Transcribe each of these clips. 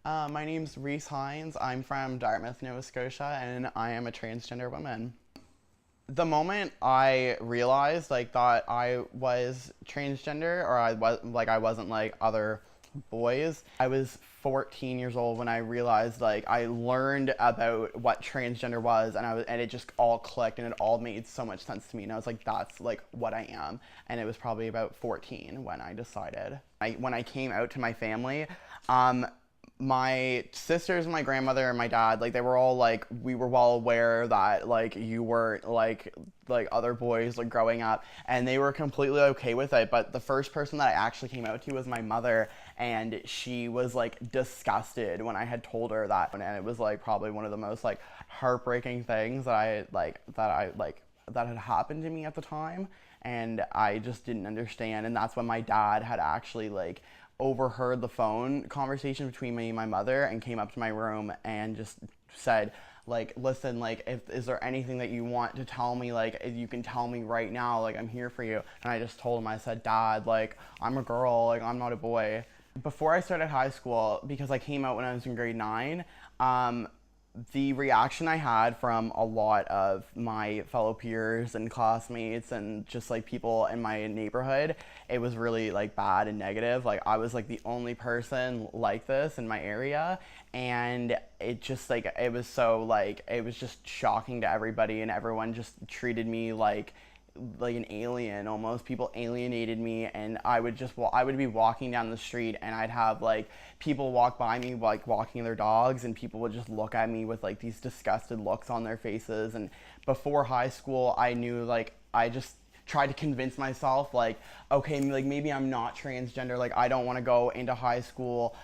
My name's Reese Hynes. I'm from Dartmouth, Nova Scotia, and I am a transgender woman. The moment I realized that I was transgender, or I wasn't like other boys, I was 14 years old when I realized I learned about what transgender was, and it just all clicked and it all made so much sense to me, and I was like, that's like what I am. And it was probably about 14 when I decided. When I came out to my family, my sisters and my grandmother and my dad, they were all we were well aware that you weren't like other boys growing up, and they were completely okay with it. But the first person that I actually came out to was my mother, and she was disgusted when I had told her that, and it was probably one of the most heartbreaking things that had happened to me at the time, and I just didn't understand. And that's when my dad had actually overheard the phone conversation between me and my mother and came up to my room and just said, listen, is there anything that you want to tell me? You can tell me right now, I'm here for you. And I just told him, I said, Dad, I'm a girl, I'm not a boy. Before I started high school, because I came out when I was in grade 9, the reaction I had from a lot of my fellow peers and classmates and just people in my neighborhood, it was really bad and negative. I was the only person like this in my area, and it just it was so it was just shocking to everybody, and everyone just treated me like an alien almost. People alienated me, and I would be walking down the street, and I'd have people walk by me walking their dogs, and people would just look at me with these disgusted looks on their faces. And before high school, I knew I just tried to convince myself okay, maybe I'm not transgender. I don't want to go into high school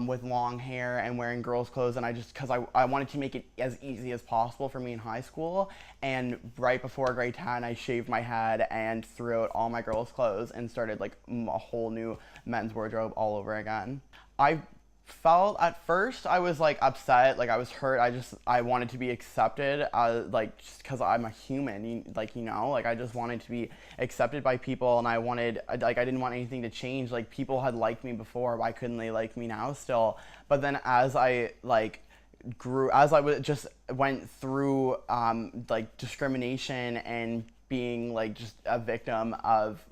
with long hair and wearing girls' clothes, and because I wanted to make it as easy as possible for me in high school. And right before grade 10, I shaved my head and threw out all my girls' clothes and started a whole new men's wardrobe all over again. I felt at first I was upset, I was hurt. I wanted to be accepted, just because I'm a human, I just wanted to be accepted by people, and I didn't want anything to change. People had liked me before, why couldn't they like me now still? But then as I grew, as I just went through discrimination and being just a victim of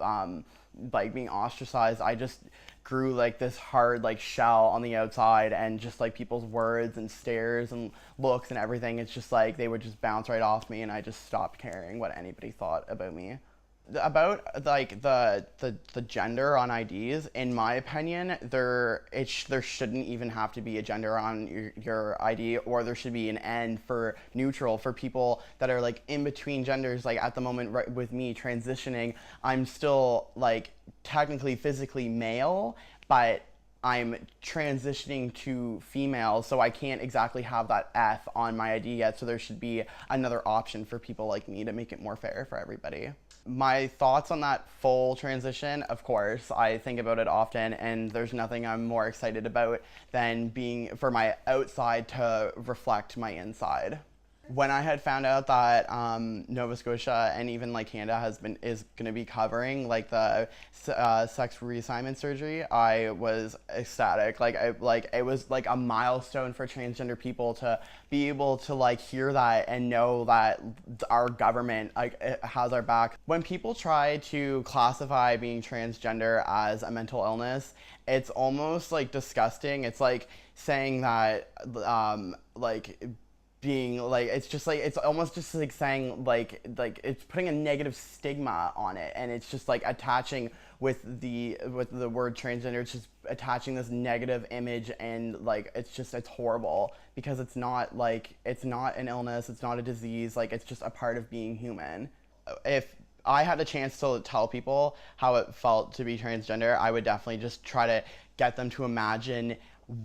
being ostracized, I just grew this hard shell on the outside, and just people's words and stares and looks and everything, it's just they would just bounce right off me, and I just stopped caring what anybody thought about me. About the gender on IDs, in my opinion, there shouldn't even have to be a gender on your ID, or there should be an N for neutral for people that are in between genders. At the moment, right, with me transitioning, I'm still technically physically male, but I'm transitioning to female, so I can't exactly have that F on my ID yet, so there should be another option for people like me to make it more fair for everybody. My thoughts on that full transition, of course, I think about it often, and there's nothing I'm more excited about than for my outside to reflect my inside. When I had found out that Nova Scotia and even Canada is going to be covering the sex reassignment surgery, I was ecstatic. It was a milestone for transgender people to be able to hear that and know that our government has our back. When people try to classify being transgender as a mental illness, it's almost disgusting. It's saying that being it's just it's almost just saying it's putting a negative stigma on it, and it's just attaching with the word transgender. It's just attaching this negative image, and it's horrible, because it's not an illness, it's not a disease, it's just a part of being human. If I had a chance to tell people how it felt to be transgender, I would definitely just try to get them to imagine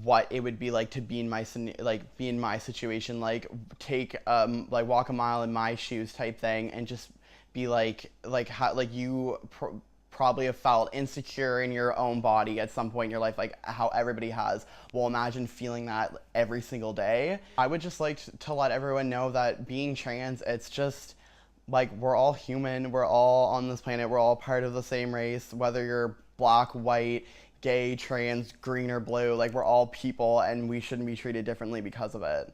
what it would be like to be in my situation, take walk a mile in my shoes type thing, and just be how you probably have felt insecure in your own body at some point in your life, how everybody has. Well, imagine feeling that every single day. I would just to let everyone know that being trans, it's just we're all human, we're all on this planet, we're all part of the same race, whether you're black, white, gay, trans, green, or blue. Like, we're all people and we shouldn't be treated differently because of it.